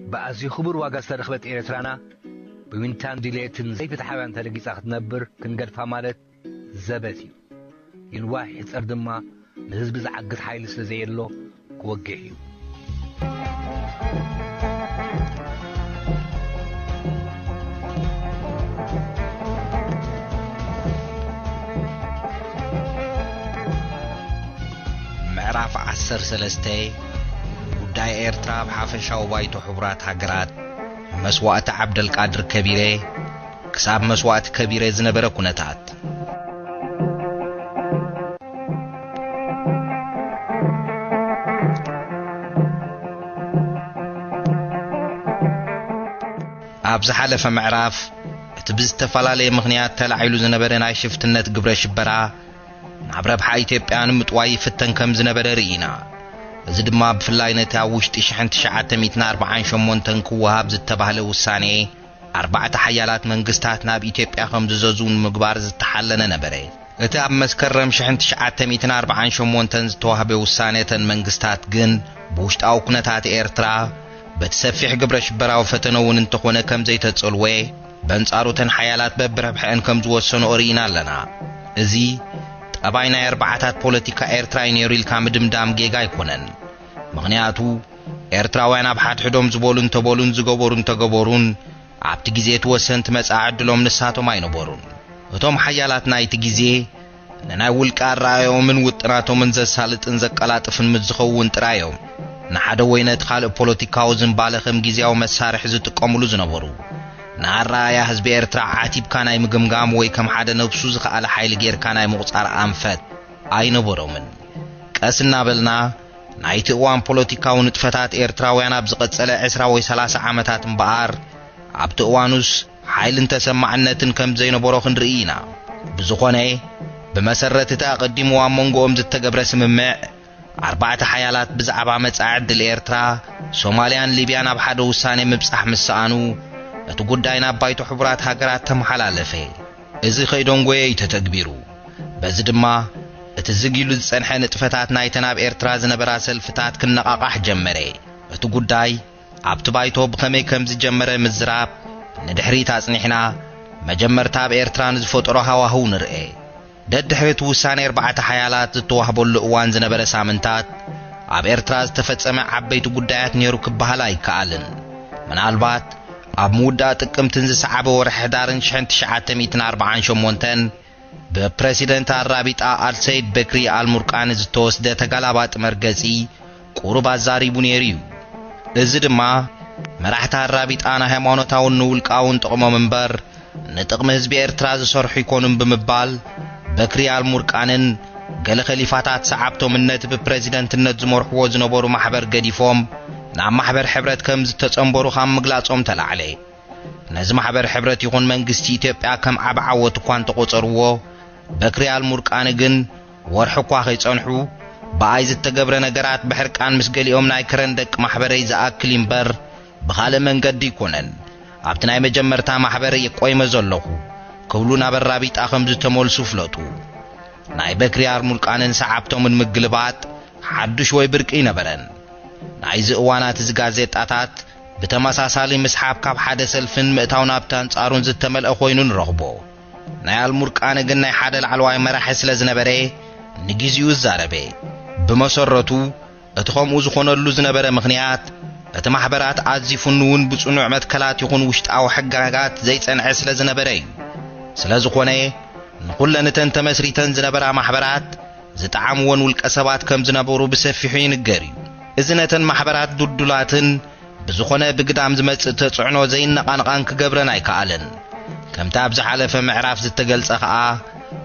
بأزي خبر واقع رخبت إيرترانا بوينتان ديليتن زي فتحاوان تلقي ساخد نبر كنقر فامالت زبتي الواحد أردما نهزب زعقت حايل سلزيلو كوقعي معرف عسر سلستي وداي إيرترا بحافشاو بايتو حبرات هاقرات مسوات عبد القادر كبيري كساب مسوات كبيري زنبرا كونتات أبز حالف معرف تبز تفلالي مغنيات تلعيلو زنبرا ناي شفتنت قبرا شبرا نعبر بحا إتيبيان متواي فتن كم زنبرا رئينا زد ما بفلاينتا وشت شحنت شعات 140 تنكوها بزتبهله وساني 4 حيالات منقستاتنا بإتيبيا خمززون مقبار زتحلنا نبري اتاب مسكرم شحنت شعات 140 تنزتوها بوسانيتن منقستات جن بوشت او كنتات إيرترا بتسفح قبر شبرا وفتنون انتخونا كم زي تتصلوي بنصاروتن حيالات ببربحين كم زوسنو أرينا لنا ازي أباينا 4 بوليتيكا إيرتراين يوريل كامدم دام جيغا يكونن مغنياتو إيرتراوين أبحات حدوم زبولون تبولون زغبورون تغبورون عبت جيزي توسنت مساعد لهم نساتو ما ينبورون وتوم حيالات نايت جيزي نناول كارايو من وطناتو من زسالت انزقالات فن مزخوون ترايو نحادو وينت خالق بوليتيكاو زنبالخم جيزيو مسارح زتقاملو زنبورو نعرا يا حزب إيرترا عاتب كاناي مغمغام وي كم حدا نفسو زخال حيل غير كاناي مقصار أنفت أي نبورو من كاسنا بلنا نايت اوان بوليتيكاو نتفتات إيرتراويان بزقصله 20 و 30 عامتات مبار عبت اوانوس حيل انتسمعنتن كم زي نبورو خنرئينا بزخونه بمسرت تقدموا منغوم زتغبر سممع 4 حيالات بزعبا مصاعد الإيرترا صوماليان ليبيان بحد وساني مبصح مسانو اتقوداينا بايتو حبرات هاقرات تمحلالفه ازي خيدون قوي تتكبيرو بزدما اتزقيلو زسنحي نتفتات نايتنا بإيرترا زنبرا سلفتات كنقاقاح جمري اتقوداي عبت بايتو بخمي كمز جمري مزراب ندحري تاسنحنا مجمرتا بإيرترا نزفوترو هواهو نرئي ددحريت وساني 4 حيالات زتوهبو اللقوان زنبرا سامنتات عب إيرترا زتفتسمع عبيتو قدايات نيرو كبهالا يكالن من البات اب مودا تقم تنز صعب ورح دارن شحنت شعات 148 ببريزيدنت الرابطة السيد بكري المرقان زتوسده تغلابات مرغزي قرب ازاري بونيريو ازدما مرحتا الرابطة انا هيمانوتاو نولقاون طقم منبر نطقم حزب إيرترا زسرح يكونن بمبال بكري المرقانن قال خليفاتات صعبتو منت ببريزيدنتነት زمرحو زنبرو محبر قديفوم نعم محبر حبرت كمز تتصنبرو خام مقلاصوم تلعلي نز محبر حبرت يكون منغستي إثيوبيا كم عبعوت كوان تقصرو بكري المرقان جن ورحقوا خيصنحو بايز تغبر نغرات بحرقان مسغليوم ناي كرندق محبري زاكل ينبر بخاله منغد يكونن ابتناي مجمرتا محبر يقويم زلخو كبلونا برابيط اخمز تمولسو فلطو ناي بكري المرقانن صعبتو من مغلبات حدش وي برقي نبرن نايز اوانات زغازيطاتات بتماساسالي مسحاب كاب حدا سلفن مئتاونا بتانصارون زتملأ خوينون رغبو ناي المرقان جن ناي حدا العلواي مرح سلازنبري نغيزيو زاربي بمسرتو اتخوم زخونلو زنبره مخنيات اتمحبرات ازيفنون بصنوع متكلات يكون وشطاو حغاغات زي صنع سلازنبري سلازخونه نقول نتن مسريتن زنبره محبرات زطعمون والقسبات كم زنبرو بسفيحين الجري إذنتن محبرات دودولاتن بزخونه بقدام زمص تصعنو زين نقانقان كغبرن ايكالن كم تابز حلف معراف زتغلص خا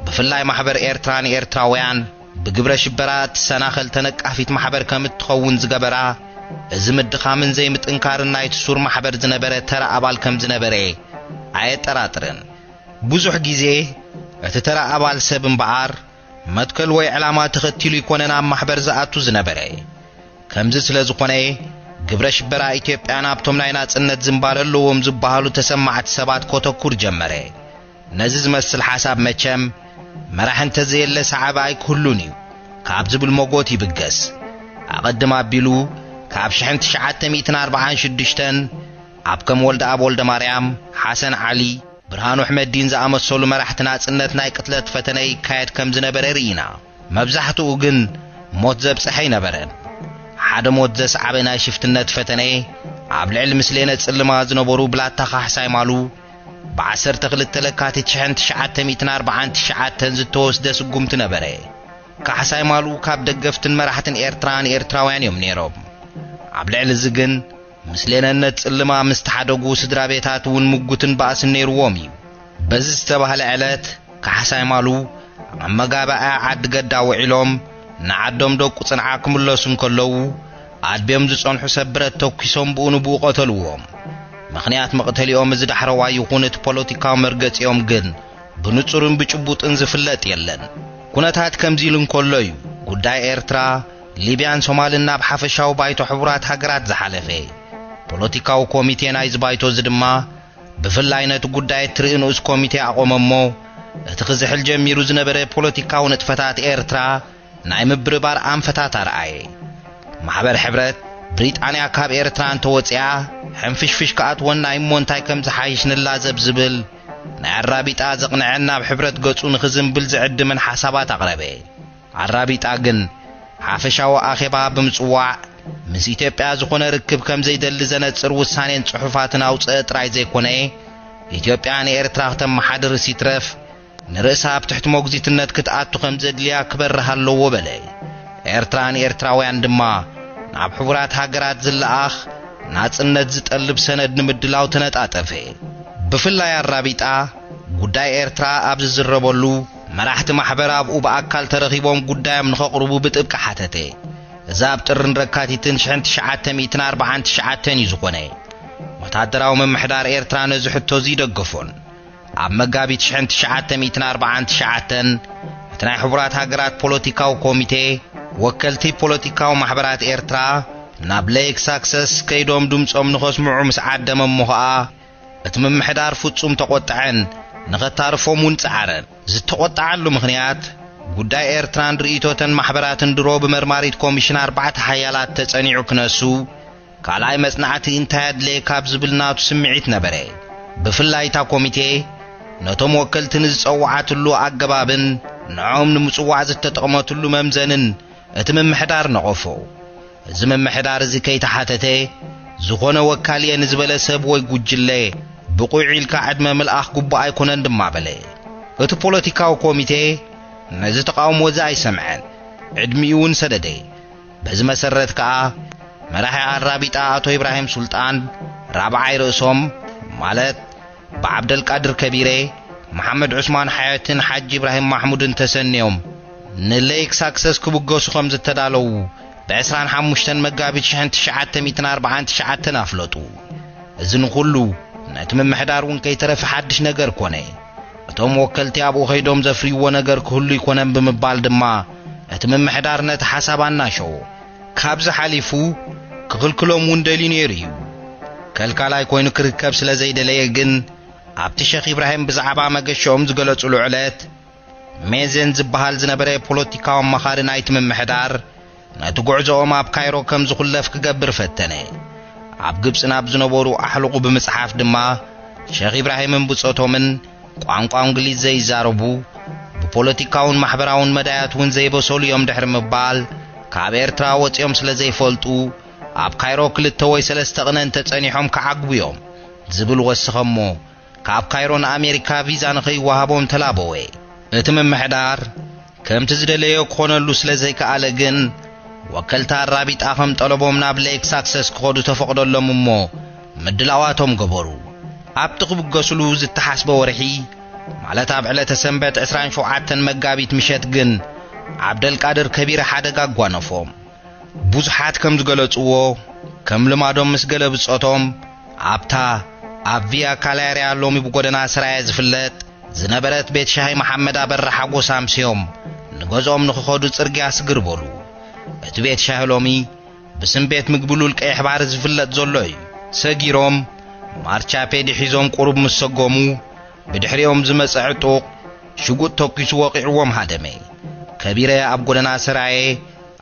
بفلاي محبر إيرتران إيرتراويان بغبره شبرات سناخل تنقافيت محبر كم تخون زغبرا ازمد خامن زي متنكارنا يتسور محبر زنبره ترى ابال كم زنبره ايطراطرن بزح غيزي اتترى ابال سبن بعار متكل وي علامات تختيلو يكوننا محبر زاتو زنبره كمز سلازخونه ግብረ ሽበራ ኢትዮጵያን አብቶም ላይ ናጽነት ዝምባለሉም ዝባሃሉ ተሰማዓት ሰባት ኮተኩር ጀመረ ነዚህ መስል ሐሳብ መቸም መራህንተ ዘየለ ሰዓባይ ኩሉኒ ካብ ዝብል ሞጎት ይብገስ አቀድማ ቢሉ ካብ 1946 ኣብ ከም ወልደ ማርያም ሓሰን ዓሊ ብርሃኑ ኣሕመዲን ዝኣመሰሉ መራሕቲ ናጽነት ናይ ቅትለት ፈተነ ይካየድ ከም ዝነበረ ርኢና። መብዛሕትኡ ግን ሞት ዘብጽሐ ነበረን። ሓደ ሞት ዘስዓበ ናይ ሽፍትነት ፈተነ ኣብ ልዕሊ ምስሌነ ጽልማ ዝነበሩ ብላታ ካሕሳይ ማሉ ብ12 ለካቲት 1949 ዝተወስደ ስጉምቲ ነበረ። ካሕሳይ ማሉ ካብ ደገፍትን መራሕትን ኤርትራውያን እዮም ነይሮም። ኣብ ልዕሊ እዚ ግን ምስሌነነት ጽልማ ምስ ተሓደጉ ስድራ ቤታት እውን ምጉትን ባእስን ነይርዎም እዩ። በዚ ዝተባህለ ዕለት ካሕሳይ ማሉ ኣብ መጋባኣ ዓዲ ገዳ ውዒሎም ንዓዶም ደቁ ጽንዓ ክምለሱ እንከለዉ ኣድብዮም ዝጸንሑ ሰብረት ተኪሶም ብኡንብኡ ቀተልዎም። ምኽንያት መቕተሊኦም ዝዳሕረዋ ይኹን እቲ ፖለቲካዊ መርገጺኦም ግን ብንጹርን ብጭቡጥን ዝፍለጥ የለን። ኩነታት ከምዚ ኢሉ እንከሎ እዩ ጉዳይ ኤርትራ፣ ሊብያን ሶማልን ናብ ሓፈሻዊ ባይቶ ሕቡራት ሃገራት ዝሓለፈ። ፖለቲካዊ ኮሚቴ ናይ ዝባይቶ ድማ ብፍላይ ነቲ ጉዳይ ትርኢ ንኡስ ኮሚቴ ኣቆመሞ እቲ ክዝሕል ጀሚሩ ዝነበረ ፖለቲካዊ ንጥፈታት ኤርትራ ናይ ምብርባር ኣንፈታት ኣርኣየ። ማሕበር ሕብረት ብሪጣንያ ካብ ኤርትራ እንተወፂኣ ሕንፍሽፍሽ ከኣትወና እሞ እንታይ ከም ዝሓይሽ ንላዘብ ዝብል ናይ ኣራቢጣ ዘቕንዐን ናብ ሕብረት ገጹ ንኽዝምብል ዝዕድምን ሓሳባት ኣቕረበ። ኣራቢጣ ግን ሓፈሻዊ ኣኼባ ብምጽዋዕ ምስ ኢትዮጵያ ዝኾነ ርክብ ከም ዘይደሊ ዘነጽር ውሳኔን ጽሑፋትን ኣውፅአ ጥራይ ዘይኮነ ኢትዮጵያ ንኤርትራ ከተመሓድር ሲትረፍ ንርእሳ ኣብ ትሕቲ ሞግዚትነት ክትኣቱ ከም ዘድልያ ክበርህ ኣለዎ በለ። ኤርትራን ኤርትራውያን ድማ ናብ ሕቡራት ሃገራት ዝለኣኽ ናጽነት ዝጠልብ ሰነድ ንምድላው ተነጣጠፈ። ብፍላይ ኣራቢጣ ጉዳይ ኤርትራ ኣብ ዝዝረበሉ መራሕቲ ማሕበር ኣብኡ ብኣካል ተረኺቦም ጉዳዮም ንኸቕርቡ ብጥብቂ ሓተተ። እዛ ኣብ ጥርን ረካቲትን 1949 እዩ ዝኾነ። ወታደራዊ ምምሕዳር ኤርትራ ነዚ ሕቶ ይደገፎን። ኣብ መጋቢት 1949 እቲ ናይ ሕቡራት ሃገራት ፖለቲካዊ ኮሚቴ ወከልቲ ፖለቲካዊ ማሕበራት ኤርትራ ናብ ሌክ ሳክሰስ ከይዶም ድምፆም ንኸስምዑ ምስ ዓደመ እሞ ኸኣ እቲ ምምሕዳር ፍጹም ተቖጥዐን ንኸታርፎም እውን ጸዓረን። ዝተቖጥዓሉ ምኽንያት ጉዳይ ኤርትራን ርእይቶተን ማሕበራትን ድሮ ብመርማሪት ኮሚሽን 4 ሓያላት ተጸኒዑ ክነሱ ካልኣይ መጽናዕቲ እንታይ ኣድለየ ካብ ዝብል ናቱ ስምዒት ነበረ። ብፍላይ እታ ኮሚቴ ነቶም ወከልትን ዝጸዋዓትሉ ኣገባብን ንዖም ንምጽዋዕ ዝተጠቕመትሉ መምዘንን እቲ ምምሕዳር ነቐፎ። እዚ ምምሕዳር እዚ ከይተሓተተ ዝኾነ ወካልየ ንዝበለ ሰብ ወይ ጉጅለ ብቑዕ ኢልካ ዕድመ ምልኣኽ ግቡእ ኣይኮነን ድማ በለ። እቲ ፖለቲካዊ ኮሚቴ ነዚ ተቃውሞ እዚ ኣይሰምዐን፣ ዕድሚኡ እውን ሰደደ። በዚ መሰረት ከዓ መራሒ ኣራቢጣ ኣቶ ኢብራሂም ሱልጣን ራብዓይ ርእሶም ማለት ብዓብደልቃድር ከቢሬ፣ መሐመድ ዑስማን ሓያትን ሓጂ ኢብራሂም ማሕሙድን ተሰንዮም ንሌክ ሳክሰስ ክብገሱ ከም ዝተዳለዉ ብ25 መጋቢት 1949 ኣፍለጡ። እዚ ንኹሉ ነቲ ምምሕዳር እውን ከይተረፈ ሓድሽ ነገር ኮነ። እቶም ወከልቲ ኣብኡ ኸይዶም ዘፍርይዎ ነገር ክህሉ ይኮነን ብምባል ድማ እቲ ምምሕዳር ነቲ ሓሳብ ኣናሸዎ። ካብዚ ሓሊፉ ክኽልክሎም እውን ደልዩ ነይሩ እዩ። ከልካላይ ኮይኑ ክርከብ ስለ ዘይደለየ ግን ኣብቲ ሼኽ ኢብራሂም ብዛዕባ መገሸኦም ዝገለጹሉ ዕለት ሜዘን ዝበሃል ዝነበረ ፖለቲካዊ ኣማኻሪ ናይቲ ምምሕዳር ነቲ ጉዕዞኦም ኣብ ካይሮ ከም ዝኹለፍ ክገብር ፈተነ። ኣብ ግብፂ ናብ ዝነበሩ ኣሕልቑ ብምጽሓፍ ድማ ሼኽ ኢብራሂምን ብጾቶምን ቋንቋ እንግሊዝ ዘይዛረቡ ብፖለቲካውን ማሕበራውን መዳያት እውን ዘይበሰሉ እዮም ድሕሪ ምባል ካብ ኤርትራ ወፂኦም ስለ ዘይፈልጡ ኣብ ካይሮ 2 ወይ 3 ቅነን ተጸኒሖም ክዓግቡ እዮም ዝብል ወስኸሞ ካብ ካይሮ ንኣሜሪካ ቪዛ ንኸይወሃቦም ተላበወ። እቲ ምምሕዳር ከምቲ ዝደለዮ ክኾነሉ ስለ ዘይከኣለ ግን ወከልታ ኣራቢጣ ከም ጠለቦም ናብ ሌክ ሳክሰስ ክኸዱ ተፈቕደሎም እሞ ምድላዋቶም ገበሩ። ኣብቲ ክብገሱሉ ዝተሓስበ ወርሒ ማለት ኣብ ዕለተ ሰንበት 27 መጋቢት ምሸት ግን ዓብደልቃድር ከቢረ ሓደጋ ጓነፎም። ብዙሓት ከም ዝገለጽዎ ከም ልማዶም ምስ ገለ ብጾቶም ኣብታ ኣብ ቪያ ካላርያ ሎሚ ብጎደና ስራየ ዝፍለጥ ዝነበረት ቤት ሻሂ መሐመድ ኣበራ ሓጎስ ኣምስዮም ንገዝኦም ንኽኸዱ ጽርግያ ስግርበሉ። እቲ ቤት ሻሂ ሎሚ ብስም ቤት ምግቢ ሉል ቀይሕ ባህሪ ዝፍለጥ ዘሎ እዩ። ሰጊሮም ማርቻ ፔዲ ሒዞም ቁሩብ ምስ ሰጎሙ ብድሕሪኦም ዝመጽ ዕጡቕ ሽጉጥ ተኪሱ ወቂዕዎም ሃደመ። ከቢረ ኣብ ጎደና ስራየ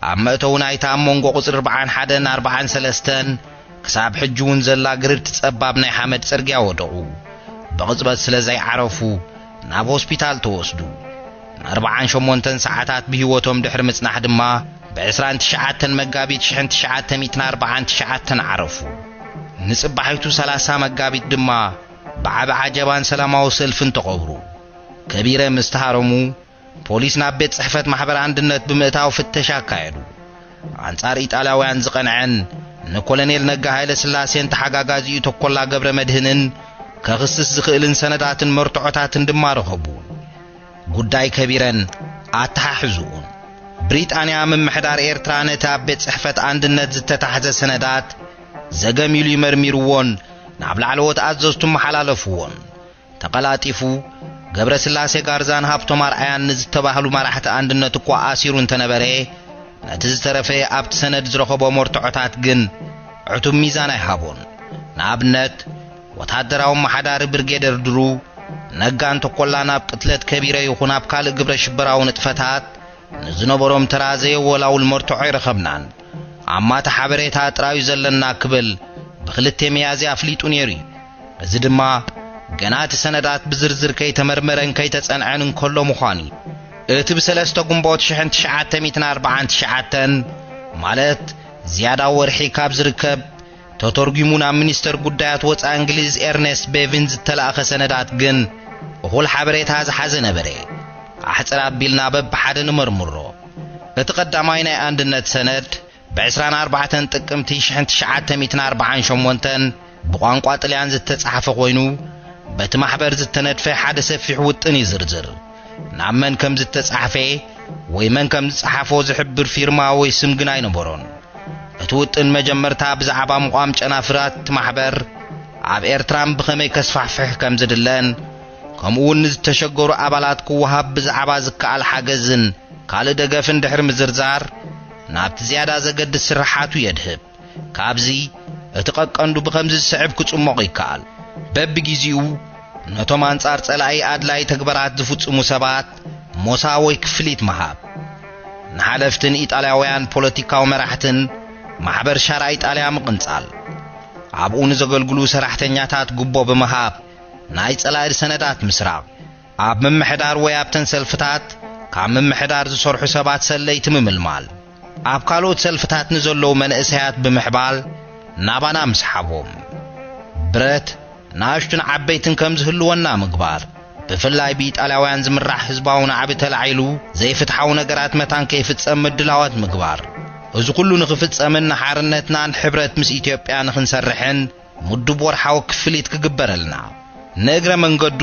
أمتو نايتا مونغو قصر 41-43 كساب حجون زلا قرد تسبابنا حمد سرقيا ودعو بغزبت سلزي عرفو ناب هوسبيتال توسدو 48 ساعات بهيوتهم دحر مصنح دما ب29 مقابيت 1949 عرفو نصبحيتو 30 مقابيت دما بعب عجبان سلاماو سلفن تقبرو كبيرة مستهارمو بوليس نابت صحفة محبر عندنت بمئتاو فتشا كايدو عنصار إيطالياويان زقنعن نكولونيل نجا هايل سلاسين تحقاقازي تقولا قبر مدهنن كغسس زخيلن سنداتن مرتعوتاتن دما رخبو قداي كبيرا أتححزون بريطانيا من محدار إيرتران تابت صحفة عندنت زتتحز سندات زقميلو يمرميروون نابل علوت أزوستم محلالفوون تقلاتيفو قبر سلاسي غارزان هابتو مرعيان نزتباهلو مرحة عندنت قوى آسيرون تنبري نتزترفي أبت سند زرخبو مرتعوتات جن عتو ميزان يحابون نابنت وتحدراو محدار برغيدر درو نقان تقولا ناب قتلت كبيرة يخون أبكال قبر شبراو نتفتات نزنبروم ترازي ولاو المرتعي رخبنان عما تحبريتها تراوي زلنا كبل بخلتي ميازي أفليتون يري زدما قنات سندات بزرزر كي تمرمرن كي تسأنعن كله مخاني اتبسلستو قنبوت 1949 مالت زيادة ورحي كابز ركب تترجمونا منستر قدايات وطا انجليز إرنست بيفنز تلاخ سندات جن وهو الحبريت هذا حزن بري احتر أبيلنا ببحاد نمرمرو اتقدماينا عندنا سند بعسران 4 تقمتي 1948 بقوانقوا طليان زتتصحف خوينو بت محبر زتندفي حد سفيح وطني زرزر نعمن كم زتتصحفي ويمن كم صحفو زحبر فيرما وي سم غن اينبرون اتوطن مجمرتا بزعبا مقام ጨናፍራት محبر عب ኤርትራን بخمي كسفحفح كم زدلن كمون زتشغرو አባላት ኩዋሃብ بزعبا ዝካል حاجزن ካለ ደገፍን ድሕር ምዝርዛር ናብት زياده ዘገድ ስራሓቱ يدهب ካብዚ اتققندو بخمز السعب كصمق يكال ببጊዜው ነቶም አንጻር ጸላይ አድላይ ተግባራት ዝፍጽሙ ሰባት ሞሳዊ ክፍሊት መሃብ ንሓለፍትን ኢጣልያውያን ፖለቲካው መራሕትን ማሕበር ሻራ ኢጣልያ ምቅንጻል ኣብኡን ዘገልግሉ ሰራሕተኛታት ጉቦ በመሃብ ናይ ጸላይ ሰነዳት ምስራቅ ኣብ መምሕዳር ወይ ኣብተን ሰልፍታት ካብ መምሕዳር ዝሰርሑ ሰባት ሰለይቲ ምምልማል ኣብ ካልኦት ሰልፍታት ንዘለው መንእሰያት ብምሕባል ናባና ምስሓቦም ብረት ናሽቱን ዓበይትን ከም ዝህልወና ምግባር ብፍላይ በኢጣልያውያን ዝምራሕ ህዝባውን ዓብ ተላዒሉ ዘይፍትሓው ነገራት መታን ከይፍጸም ምድላዋት ምግባር እዚ ኩሉ ንኽፍጸምን ሓርነትናን ሕብረት ምስ ኢትዮጵያ ንኽንሰርሕን ምድብ ወርሓዊ ክፍሊት ክግበረልና ንእግረ መንገዱ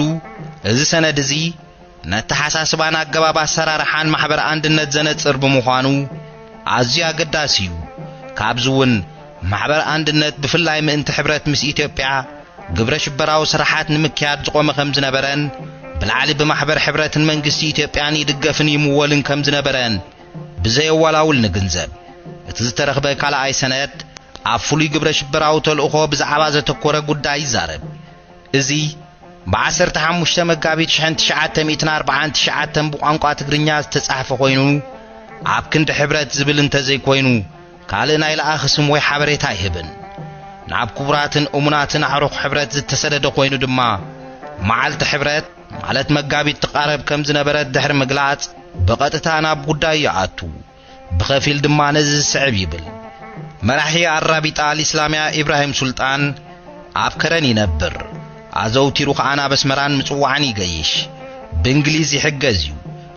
እዚ ሰነድ እዚ ነተሓሳስባን ኣገባብ ኣሰራርሓን ማሕበር አንድነት ዘነጽር ብምዃኑ ኣዝዩ ኣገዳሲ እዩ ካብዝውን ማሕበር አንድነት ብፍላይ ምእንቲ ሕብረት ምስ ኢትዮጵያ ግብረ ሽበራው ስራሓት ንምክያድ ዝቆመ ከም ዝነበረን ብላዕሊ በማሕበር ሕብረትን መንግስቲ ኢትዮጵያን ይድገፍን ይምወልን ከም ዝነበረን ብዘይወላውል ንግንዘብ እቲ ዝተረኽበ ካልኣይ ሰነድ ኣብ ፍሉይ ግብረ ሽበራው ተልእኾ ብዛዕባ ዘተኮረ ጉዳይ ይዛረብ እዚ ب15 መጋቢት 1949 ብቋንቋ ትግርኛ ዝተጻሕፈ ኮይኑ ኣብ ክንዲ ሕብረት ዝብል እንተዘይኮይኑ ካልእ ናይ ለኣኺ ስም ወይ ሓበሬታ ይህብን ናብ ኩብራትን እሙናትን ኣዕሩኽ ሕብረት ዝተሰደደ ኮይኑ ድማ መዓልቲ ሕብረት ማለት መጋቢት ተቃረብ ከም ዝነበረት ድሕሪ ምግላጽ በቀጥታ ናብ ጉዳይ ይኣቱ بخفيل دمانز السعب يبل مرحي الرابطة الإسلامية إبراهيم سلطان عبكرن ينبر عزوتي روخ أنا بسمران مصوعني جيش بإنجليزي حجزيو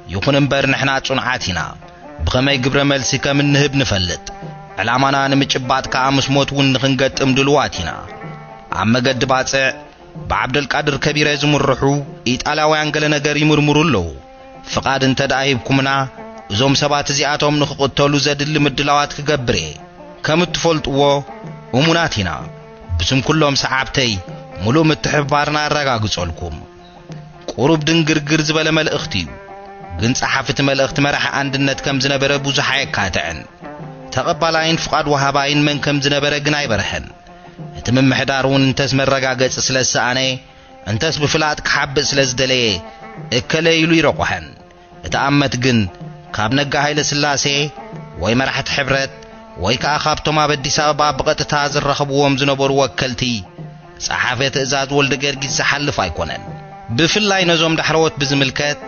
يكون مبر نحنا صنعاتنا بخمي جبر ملسي كمن نهب نفلت علامنا نمجبات كامس موت ونخنقت امدلواتنا عم قد باتع بعبد القادر كبير يزمر روحو إيطاليا وينقل نجار يمرمرو له فقاد انت دايبكمنا زوم سبات زياتهم نخقتلو زدل مدلوات كجبري كم تفلطو ومناتنا بسم كلهم سعابتي ملو متحبارنا رغاغصلكم قرب دنگرگر زبل ملእኽቲ ግን ጸሓፍት መልእኽቲ መራሒ አንድነት ከም ዝነበረ ብዙሕ አይካተዕን ተቀባላይን ፍቃድ ወሃባይን መን ከም ዝነበረ ግን አይበረህን እቲ መምሕዳሩን እንተስ መረጋገጽ ስለሰአነ እንተስ ብፍላጥ ክሓብእ ስለዝደለየ እከለይሉ ይረቆሐን እቲ አመት ግን ካብ ነጋ ኃይለ ስላሴ ወይ መራሕት ሕብረት ወይ ከዓ ካብቶም ኣብ ኣዲስ ኣበባ ብቐጥታ ዝረኸብዎም ዝነበሩ ወከልቲ ጸሓፌ ትእዛዝ ወልደ ጊዮርጊስ ዝሓልፍ ኣይኮነን። ብፍላይ ነዞም ዳሕረወት ብዝምልከት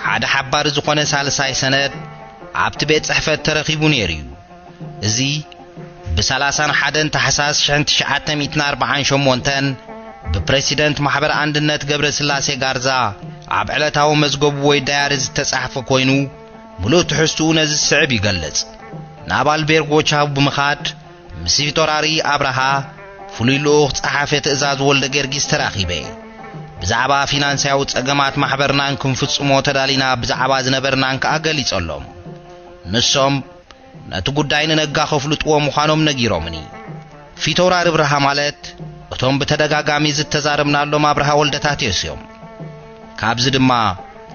ሓደ ሓባር ዝኾነ ሳልሳይ ሰነድ ኣብቲ ቤት ጽሕፈት ተረኺቡ ነይሩ እዩ። እዚ ብ31 ታሕሳስ 1948 ብፕሬሲደንት ማሕበር አንድነት ገብረ ስላሴ ጋርዛ ኣብ ዕለታዊ መዝገቡ ወይ ዳያሪ ዝተጻሕፈ ኮይኑ ሙሉእ ትሕዝትኡ ነዚ ስዕብ ይገልጽ። ናብ ኣልቤርጎ ቻው ብምኻድ ምስ ፊታውራሪ ኣብርሃ ፍሉይ ልኡኽ ጸሓፌ ትእዛዝ ወልደ ጊዮርጊስ ተራኺበ። ብዛዕባ ፊናንስያዊ ጸገማት ማሕበርናን ክንፍጽሞ ተዳሊና ብዛዕባ ዝነበርናን ከዓ ገሊጸሎም። ንሶም ነቲ ጉዳይ ንነጋ ኸፍልጥዎ ምዃኖም ነጊሮምኒ። ፊታውራሪ ኣብርሃ ማለት እቶም ብተደጋጋሚ ዝተዛረብናሎም ኣብርሃ ወልደታቴዎስ እዮም። ካብዚ ድማ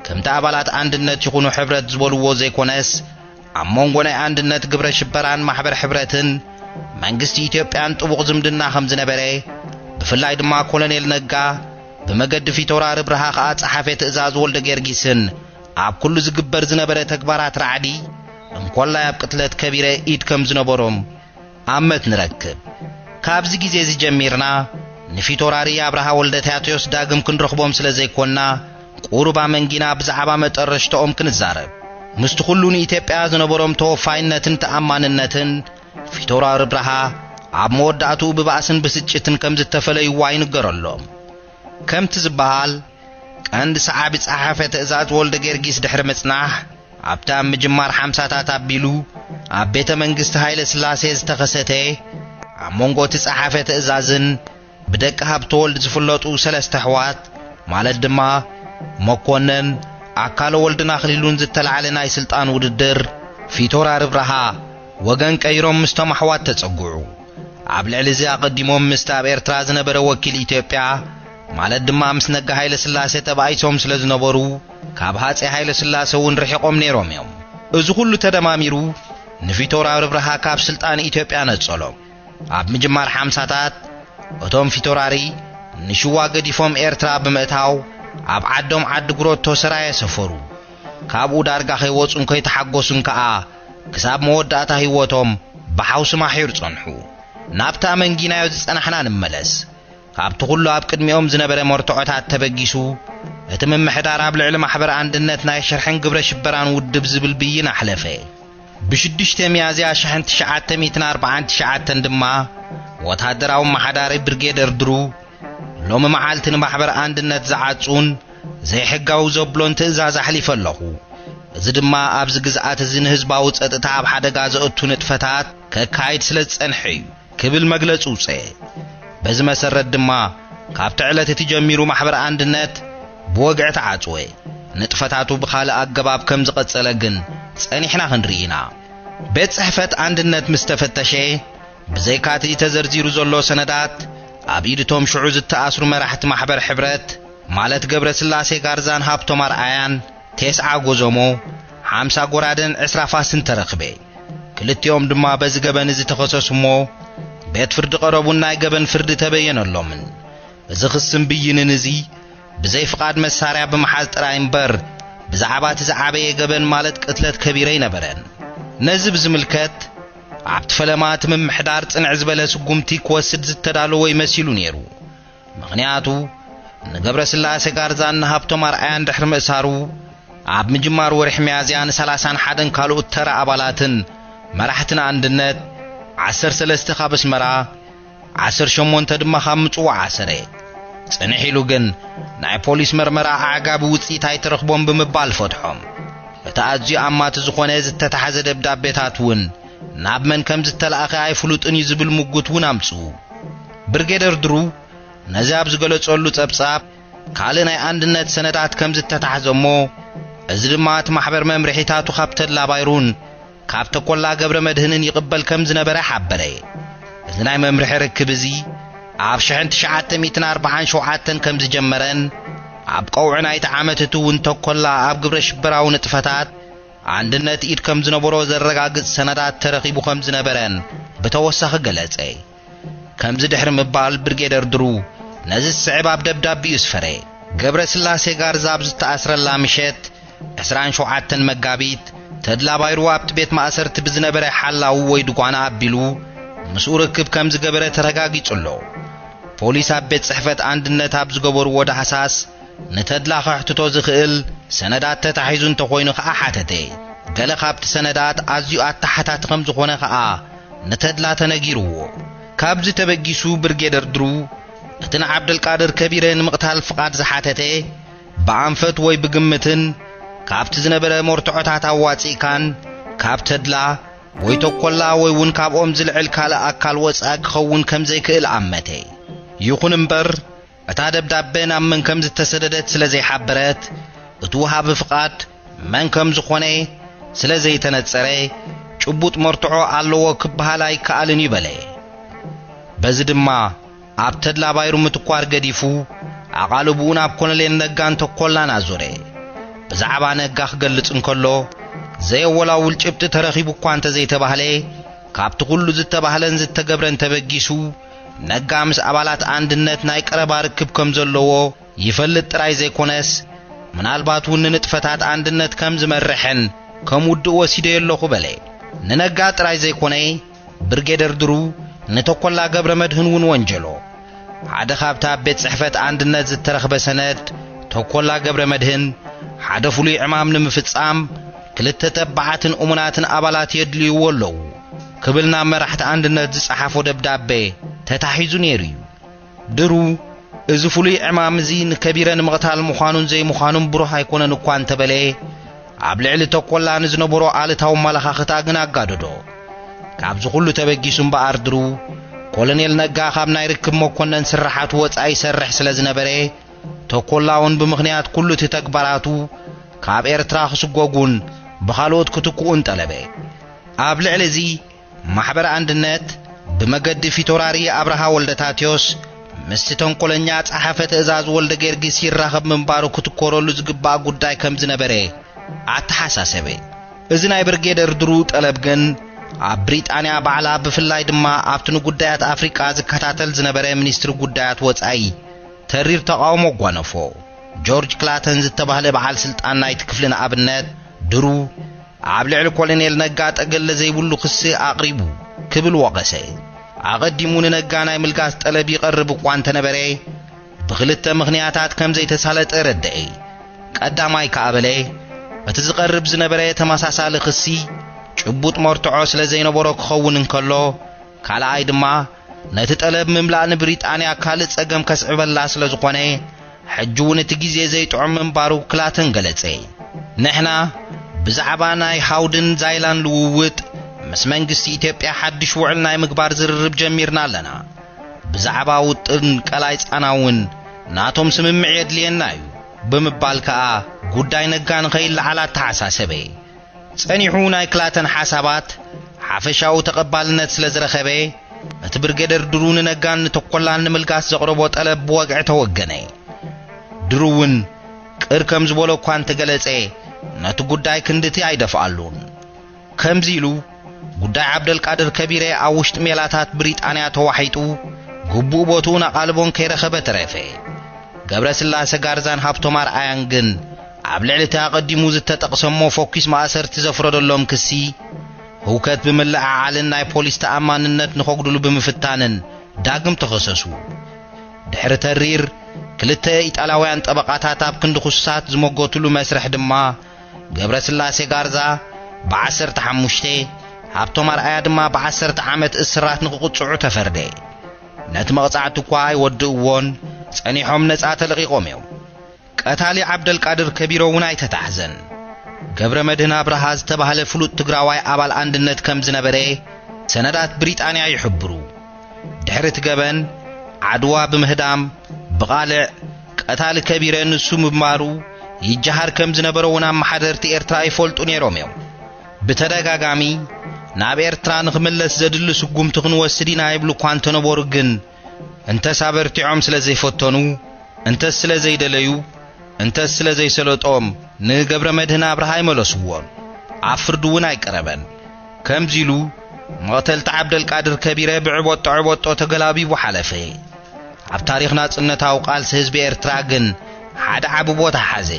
ከምቲ ኣባላት አንድነት ይኹኑ ሕብረት ዝበልዎ ዘይኮነስ ኣብ መንጎ ናይ አንድነት ግብረ ሽበራን ማሕበር ሕብረትን መንግስቲ ኢትዮጵያን ጥቡቕ ዝምድና ከም ዝነበረ ብፍላይ ድማ ኮሎኔል ነጋ ብመገዲ ፊታውራሪ ኣብርሃ ከዓ ጸሓፌ ትእዛዝ ወልደ ጊዮርጊስን ኣብ ኩሉ ዝግበር ዝነበረ ተግባራት ራዕዲ እንኳላይ ኣብ ቅትለት ከቢረ ኢድ ከም ዝነበሮም ኣመት ንረክብ። ካብዚ ግዜ ዝጀሚርና ንፊታውራሪ ኣብርሃ ወልደ ቲያቴዎስ ዳግም ክንረኽቦም ስለ ዘይኮንና ቁሩባ መንጊና ብዛዕባ መጠረሽቶኦም ክንዛረብ። ምስቲ ኩሉ ንኢትዮጵያ ዝነበሮም ተወፋይነትን ተኣማንነትን ፊታውራሪ ኣብርሃ ኣብ መወዳእቱ ብባእስን ብስጭትን ከም ዝተፈለይዋ ይንገረሎም። ከምቲ ዝበሃል ቀንዲ ሰዓቢ ጸሓፌ ትእዛዝ ወልደ ጊዮርጊስ ድሕሪ ምጽናሕ ኣብታ ምጅማር 50ታት ኣቢሉ ኣብ ቤተ መንግስቲ ሃይለ ስላሴ ዝተኸሰተ ኣብ መንጎ እቲ ጸሓፌ ትእዛዝን ብደቂ ሃብተ ወልድ ዝፍለጡ ሰለስተ ኣሕዋት ማለት ድማ መኮነን ኣካለ ወልድን ኣኽሊሉን ዝተለዓለ ናይ ስልጣን ውድድር ፊታውራሪ ኣብርሃ ወገን ቀይሮም ምስቶም ኣሕዋት ተጸጉዑ። ኣብ ልዕሊ እዚ ኣቐዲሞም ምስቲ ኣብ ኤርትራ ዝነበረ ወኪል ኢትዮጵያ ማለት ድማ ምስ ነጋ ሃይለ ስላሴ ተባኢሶም ስለ ዝነበሩ ካብ ሃፀይ ሃይለ ስላሴ እውን ርሒቆም ነይሮም እዮም። እዚ ኩሉ ተደማሚሩ ንፊታውራሪ ኣብርሃ ካብ ስልጣን ኢትዮጵያ ነጸሎም። ኣብ ምጅማር 50ታት እቶም ፊታውራሪ ንሽዋ ገዲፎም ኤርትራ ብምእታው ኣብ ዓዶም ዓዲ ጉሮቶ ሰራይ ሰፈሩ። ካብኡ ዳርጋ ከይወጹን ከይተሓጎሱን ከዓ ክሳብ መወዳእታ ህይወቶም ብሓውሲ ማሒር ጸንሑ። ናብታ መንጊናዮ ዝጸናሕና ንመለስ። ካብቲ ኩሉ ኣብ ቅድሚኦም ዝነበረ መርትዖታት ተበጊሱ እቲ ምምሕዳር ኣብ ልዕሊ ማሕበር አንድነት ናይ ሽርሕን ግብረ ሽበራን ውድብ ዝብል ብይን ኣሕለፈ። ብ6 ሚያዝያ 1949 ድማ ወታደራዊ ማሕዳሪ ብርጌደር ድሩ ሎሚ መዓልቲ ንማሕበር አንድነት ዝዓጹን ዘይሕጋዊ ዘብሎን ትእዛዝ ኣሕሊፈ ኣለኹ። እዚ ድማ ኣብዚ ግዝኣት እዚ ንህዝባዊ ጸጥታ ኣብ ሓደጋ ዘእቱ ንጥፈታት ከካይድ ስለ ዝጸንሐ እዩ ክብል መግለጹ ውፅአ። በዚ መሰረት ድማ ካብቲ ዕለት እቲ ጀሚሩ ማሕበር አንድነት ብወግዕ ተዓጽወ። ንጥፈታቱ ብኻልእ ኣገባብ ከም ዝቐጸለ ግን ጸኒሕና ክንርኢና። ቤት ጽሕፈት አንድነት ምስ ተፈተሸ ብዘይካቲ ተዘርዚሩ ዘሎ ሰነዳት ኣብ ኢድቶም ሽዑ ዝተኣስሩ መራሕቲ ማሕበር ሕብረት ማለት ገብረ ስላሴ ጋርዛን ሃብቶም ኣርኣያን 9 ጎዘሞ 50 ጎራደን 20 ፋስን ተረኽበ። ክልቲኦም ድማ በዚ ገበን እዚ ተኸሰሱ እሞ ቤት ፍርዲ ቀረቡን ናይ ገበን ፍርዲ ተበየነሎምን። እዚ ክስም ብይንን እዚ ብዘይ ፍቃድ መሳርያ ብምሓዝ ጥራይ እምበር ብዛዕባ እቲ ዝዓበየ ገበን ማለት ቅትለት ከቢረ ይነበረን። ነዚ ብዝምልከት ኣብቲ ፈለማት ምምሕዳር ጽንዕ ዝበለ ስጉምቲ ክወስድ ዝተዳለወ ይመሲሉ ነይሩ። ምኽንያቱ ንገብረ ስላሴ ጋርዛን ሃብቶም ኣርኣያን ድሕሪ ምእሳሩ ኣብ ምጅማር ወርሒ ሚያዝያ ን31 ካልኦት ተራ ኣባላትን መራሕትን አንድነት 13 ካብ ኣስመራ 18 ድማ ካብ ምጽዋዕ ዓሰረ። ጽንሕ ኢሉ ግን ናይ ፖሊስ መርመራ ኣዕጋቢ ውጽኢት ኣይተረኽቦም ብምባል ፈትሖም። እቲ ኣዝዩ ኣማቲ ዝኾነ ዝተታሕዘ ደብዳቤታት እውን ናብ መን ከም ዝተለኣኸ ኣይፍሉጥን እዩ ዝብል ሙጉት እውን ኣምጽኡ። ብርጌደር ድሩ ነዚ ኣብ ዝገለጸሉ ጸብጻብ ካልእ ናይ አንድነት ሰነዳት ከም ዝተታሕዘሞ እዚ ድማ እቲ ማሕበር መምርሒታቱ ካብ ተላባይሩን ካብ ተኰላ ገብረ መድህንን ይቕበል ከም ዝነበረ ሓበረ። እዚ ናይ መምርሒ ርክብ እዚ ኣብ 1947 ከም ዝጀመረን ኣብ ቀውዕ ናይቲ ዓመት እቲ እውን ተኰላ ኣብ ግብረ ሽበራዊ ንጥፈታት አንድነት ኢድ ከም ዝነበሮ ዘረጋግጽ ሰነዳት ተረኺቡ ከም ዝነበረን ብተወሳኺ ገለጸ። ከምዚ ድሕሪ ምባል ብርጌደር ድሩ ነዚ ስዕብ ኣብ ደብዳቤኡ ስፈረ። ገብረ ስላሴ ጋርዛ ኣብ ዝተኣስረላ ምሸት 27 መጋቢት ተድላ ባይሩ ኣብቲ ቤት ማእሰርቲ ብዝነበረ ሓላው ወይ ድጓና ኣቢሉ ምስኡ ርክብ ከም ዝገበረ ተረጋጊጹሎ ፖሊስ ኣብ ቤት ጽሕፈት አንድነት ኣብ ዝገበሩ ወደ ሓሳስ ነተድላ ኸሕትቶ ዝኽእል ሰነዳት ተታሒዙ እንተኾይኑ ኸዓ ሓተተ ገለ ካብቲ ሰነዳት ኣዝዩ ኣታሓታት ከም ዝኾነ ኸዓ ነተድላ ተነጊርዎ ካብዚ ተበጊሱ ብርጌደር ድሩ እቲ ንዓብደልቃድር ከቢረ ንምቕታል ፍቓድ ዝሓተተ ብኣንፈት ወይ ብግምትን ካብቲ ዝነበረ ሞርትዖታት ኣዋፂካን ካብ ተድላ ወይ ተኰላ ወይ እውን ካብኦም ዝልዕል ካልእ ኣካል ወጻኢ ክኸውን ከም ዘይክእል ኣመተ ይኹን እምበር እታ ደብዳቤ ናብ መን ከም ዝተሰደደት ስለ ዘይሓበረት እቲ ውሃቢ ፍቓድ መን ከም ዝኾነ ስለ ዘይተነጸረ ጭቡጥ ሞርትዖ ኣለዎ ክበሃል ኣይከኣልን ይበለ በዚ ድማ ኣብ ተድላ ባይሩ ምትኳር ገዲፉ ኣቓልቡኡ ናብ ኮሎኔል ነጋን ተኰላን ኣዞረ ብዛዕባ ነጋ ክገልጽ እንከሎ ዘየወላውል ጭብጢ ተረኺቡ እኳ እንተዘይተባህለ ካብቲ ኩሉ ዝተባህለን ዝተገብረን ተበጊሱ ነጋ ምስ ኣባላት አንድነት ናይ ቀረባ ርክብ ከም ዘለዎ ይፈልጥ ጥራይ ዘይኮነስ ምናልባት እውን ንጥፈታት አንድነት ከም ዝመርሕን ከም ውድእ ወሲደ የለኹ በለ ንነጋ ጥራይ ዘይኮነ ብርጌደር ድሩ ነተኰላ ገብረ መድህን እውን ወንጀሎ ሓደ ካብታ ቤት ጽሕፈት አንድነት ዝተረኽበ ሰነድ ተኰላ ገብረ መድህን ሓደ ፍሉይ ዕማም ንምፍጻም ክልተ ተባዓትን እሙናትን ኣባላት የድልይዎ ኣለዉ ክብልና መራሕቲ አንድነት ዝጸሓፎ ደብዳቤ ተታሒዙ ነይሩ እዩ ድሩ እዚ ፍሉይ ዕማም እዚ ንከቢረ ንምቕታል ምዃኑን ዘይምዃኑን ብሩህ ኣይኮነን እኳ እንተበለ ኣብ ልዕሊ ተኰላ ንዝነበሮ ኣልታዊ መለኻኽታ ግን ኣጋደዶ ካብዚ ኩሉ ተበጊሱ እምበኣር ድሩ ኮሎኔል ነጋ ካብ ናይ ርክብ መኰነን ስራሓቱ ወጻኢ ይሰርሕ ስለ ዝነበረ ተኰላ እውን ብምኽንያት ኩሉ እቲ ተግባራቱ ካብ ኤርትራ ክስጐጉን ብኻልኦት ክትኩኡን ጠለበ ኣብ ልዕሊ እዚ ማሕበር አንድነት ብመገዲ ፊቶራሪ ኣብርሃ ወልደታቴዎስ ምስቲ ተንኰለኛ ጸሓፈ ትእዛዝ ወልደ ጌርጊስ ይራኸብ ምንባሩ ክትኰረሉ ዝግባእ ጉዳይ ከም ዝነበረ ኣተሓሳሰበ እዚ ናይ ብርጌደር ድሩ ጠለብ ግን ኣብ ብሪጣንያ ባዕላ ብፍላይ ድማ ኣብቲ ንጉዳያት ኣፍሪቃ ዝከታተል ዝነበረ ሚኒስትሪ ጉዳያት ወጻኢ ተሪር ተቃውሞ ጓነፎ ጆርጅ ክላተን ዝተባህለ በዓል ስልጣን ናይቲ ክፍሊ ንኣብነት ድሩ ኣብ ልዕሊ ኮሎኔል ነጋ ጠገለ ዘይብሉ ክሲ ኣቕሪቡ ክብል ወቐሰ ኣቐዲሙ ንነጋ ናይ ምልጋስ ጠለብ ይቐርብ እኳ እንተነበረ ብኽልተ ምኽንያታት ከም ዘይተሳለጠ ረድአ ቀዳማይ ከኣበለ እቲ ዝቐርብ ዝነበረ ተመሳሳሊ ክሲ ጭቡጥ ሞርትዖ ስለ ዘይነበሮ ክኸውን እንከሎ ካልኣይ ድማ ነቲ ጠለብ ምምላእ ንብሪጣንያ ካልእ ጸገም ከስዕበላ ስለ ዝኾነ ሕጂ እውን እቲ ግዜ ዘይጥዑም ምንባሩ ክላተን ገለጸ ንሕና ብዛዕባ ናይ ሃውድን ዛይላን ልውውጥ ምስ መንግስቲ ኢትዮጵያ ሓድሽ ውዕል ናይ ምግባር ዝርርብ ጀሚርና ኣለና ብዛዕባ ውጥን ቀላይ ጻናውን ናቶም ስምምዕ የድልየና እዩ ብምባል ከዓ ጉዳይ ነጋ ንኸይለዓል ኣተሓሳሰበ ጸኒሑ ናይ ክላተን ሓሳባት ሓፈሻዊ ተቐባልነት ስለ ዝረኸበ እቲ ብርጌደር ድሩ ንነጋን ንተኰላን ንምልጋስ ዘቕረቦ ጠለብ ብወግዒ ተወገነ ድሩ እውን ቅር ከም ዝበሎ እኳ እንተገለጸ ነቲ ጉዳይ ክንድቲ ኣይደፍኣሉን ከምዚ ኢሉ ጉዳይ ዓብደልቃድር ከቢረ ኣብ ውሽጢ ሜላታት ብሪጣንያ ተዋሒጡ ግቡእ ቦቱን ኣቓልቦን ከይረኸበ ተረፈ ገብረ ስላሴ ጋርዛን ሃብቶም ኣርኣያን ግን ኣብ ልዕሊ እቲ ኣቐዲሙ ዝተጠቕሰሞ ፎኪስ ማእሰርቲ ዘፍረደሎም ክሲ ህውከት ብምልዕዓልን ናይ ፖሊስ ተኣማንነት ንኸጉድሉ ብምፍታንን ዳግም ተኸሰሱ ድሕሪ ተሪር ክልተ ኢጣልያውያን ጠበቓታት ኣብ ክንዲ ክሱሳት ዝመጎትሉ መስርሕ ድማ ገብረ ስላሴ ጋርዛ ብ15 ሃብቶም ኣርኣያ ድማ ብ10 ዓመት እስራት ንኽቕጽዑ ተፈርደ ነቲ መቕጻዕቲ እኳ ኣይወድእዎን ጸኒሖም ነጻ ተለቒቖም እዮም ቀታሊ ዓብደልቃድር ከቢሮ እውን ኣይተታሕዘን ገብረ መድህን ኣብርሃ ዝተባህለ ፍሉጥ ትግራዋይ ኣባል አንድነት ከም ዝነበረ ሰነዳት ብሪጣንያ ይሕብሩ ድሕሪ ትገበን ዓድዋ ብምህዳም ብቓልዕ ቀታሊ ከቢረ ንሱ ምባሩ ይጀሃር ከም ዝነበረ እውን ኣመሓደርቲ ኤርትራ ይፈልጡ ነይሮም እዮም ብተደጋጋሚ ናብ ኤርትራ ንኽምለስ ዘድሊ ስጉምቲ ክንወስድ ኢና ይብሉ እኳ እንተነበሩ ግን እንተሳበርቲዖም ስለ ዘይፈተኑ እንተስ ስለ ዘይደለዩ እንተስ ስለ ዘይሰለጦም ንገብረ መድህን ኣብርሃ ይመለስዎን ኣብ ፍርዲ እውን ኣይቀረበን ከምዚ ኢሉ መቕተልቲ ዓብደልቃድር ከቢረ ብዕቦጦ ተገላቢቡ ሓለፈ ኣብ ታሪኽ ናጽነታዊ ቃልሲ ህዝቢ ኤርትራ ግን ሓደ ዓቢ ቦታ ሓዘ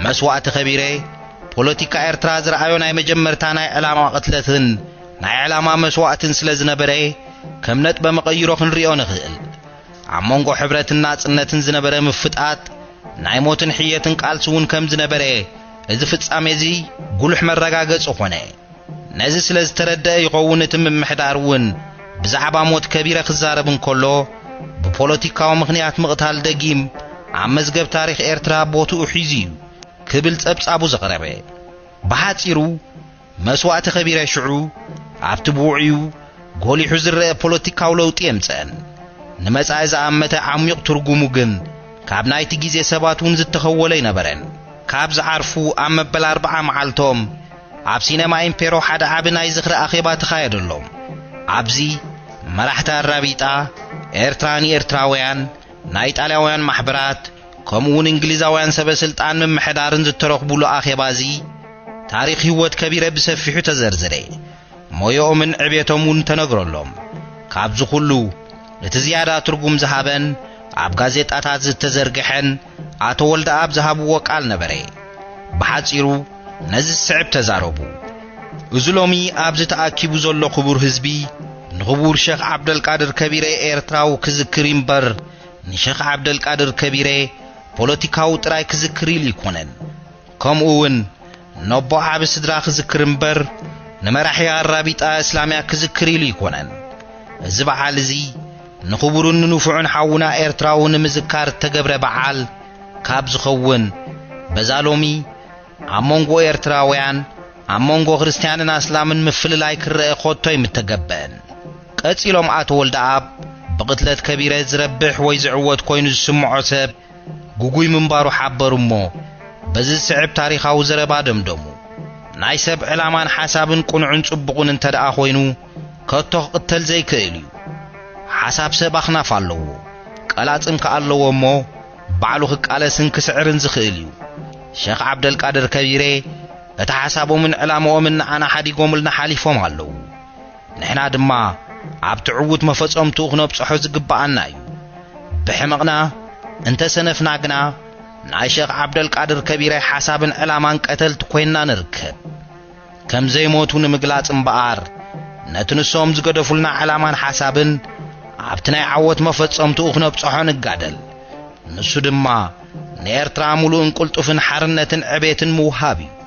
መስዋዕቲ ከቢረ ፖለቲካ ኤርትራ ዝረአዮ ናይ መጀመርታ ናይ ዕላማ ቅትለትን ናይ ዕላማ መስዋዕትን ስለ ዝነበረ ከም ነጥ በመቀይሮ ክንሪኦ ንኽእል ኣብ መንጎ ሕብረትና ጽነትን ዝነበረ ምፍጣት ናይ ሞትን ሕየትን ቃልሲ እውን ከም ዝነበረ እዚ ፍጻሜ እዚ ጉልሕ መረጋገጽ ኾነ ነዚ ስለ ዝተረድአ ይኸውን እቲ ምምሕዳር እውን ብዛዕባ ሞት ከቢረ ክዛረብ እንከሎ ብፖለቲካዊ ምኽንያት ምቕታል ደጊም ኣብ መዝገብ ታሪኽ ኤርትራ ቦትኡ ሒዙ ክብል ጸብጻቡ ዘቕረበ ብሓጺሩ መስዋዕቲ ከቢረ ሽዑ ኣብቲ ብውዕዩ ጎሊሑ ዝረአ ፖለቲካዊ ለውጢ የምጽአን ንመጻኢ ዝኣመተ ዓሚቕ ትርጉሙ ግን ካብ ናይቲ ግዜ ሰባት እውን ዝተኸወለ ይነበረን ካብ ዝዓርፉ ኣብ መበል 40 መዓልቶም ኣብ ሲነማ ኢምፔሮ ሓደ ዓቢ ናይ ዝኽሪ ኣኼባ ተኻየደሎም ኣብዚ መራሕቲ ኣራቢጣ ኤርትራን ኤርትራውያን ናይ ጣልያውያን ማሕበራት ከምኡውን እንግሊዛውያን ሰበስልጣን ምምሕዳርን ዝተረኽቡሉ ኣኼባ እዚ ታሪኽ ህይወት ከቢረ ብሰፊሑ ተዘርዘረ ሞዮምን ዕቤቶም እውን ተነግረሎም ካብዚ ኩሉ እቲ ዝያዳ ትርጉም ዝሃበን ኣብ ጋዜጣታት ዝተዘርግሐን ኣቶ ወልደኣብ ዝሃብዎ ቃል ነበረ ብሓጺሩ ነዚ ስዕብ ተዛረቡ እዚ ሎሚ ኣብዚ ተኣኪቡ ዘሎ ክቡር ህዝቢ ንኽቡር ሼኽ ዓብደልቃድር ከቢረ ኤርትራው ክዝክር እምበር ንሼኽ ዓብደልቃድር ከቢረ ፖለቲካዊ ጥራይ ክዝክር ኢሉ ይኮነን ከምኡውን ነቦ ዓብ ስድራ ክዝክር እምበር ንመራሒ ኣራቢጣ እስላምያ ክዝክር ኢሉ ይኮነን እዚ በዓል እዚ ንኽቡርን ንፉዑን ሓውና ኤርትራው ንምዝካር ተገብረ በዓል ካብ ዝኸውን በዛ ሎሚ ኣብ መንጎ ኤርትራውያን ኣብ መንጎ ክርስቲያንን እስላምን ምፍልላይ ክረአ ኾቶ ይምተገበአን ቀጺሎም ኣቶ ወልደኣብ ብቕትለት ከቢረ ዝረብሕ ወይ ዝዕወት ኮይኑ ዝስምዖ ሰብ ጉጉይ ምንባሩ ሓበሩ እሞ በዚ ስዕብ ታሪኻዊ ዘረባ ደምደሙ ናይ ሰብ ዕላማን ሓሳብን ቁንዑን ጽቡቕን እንተደኣ ኮይኑ ከቶ ክቕተል ዘይክእል እዩ ሓሳብ ሰብ ኣኽናፍ ኣለዎ ቀላጽም ከኣለዎ እሞ ባዕሉ ክቃለስን ክስዕርን ዝኽእል እዩ ሼኽ ዓብደልቃድር ከቢረ እቲ ሓሳቦምን ዕላማኦምን ንዓና ሓዲጎምልና ሓሊፎም ኣለዉ ንሕና ድማ ኣብ ትዕውት መፈጸምቱ ክነብጽሖ ዝግባአና እዩ ብሕመቕና እንተሰነፍና ግና ናይ ሼኽ ዓብደልቃድር ከቢረ ሓሳብን ዕላማን ቀተልቲ ኮይንና ንርከብ ከም ዘይሞቱ ንምግላጽ እምበኣር ነቲ ንሶም ዝገደፉልና ዕላማን ሓሳብን ኣብቲ ናይ ዓወት መፈጸምቱ ክነብጽሖ ንጋደል ንሱ ድማ ንኤርትራ ሙሉእን ቁልጡፍን ሓርነትን ዕቤትን ምውሃብ እዩ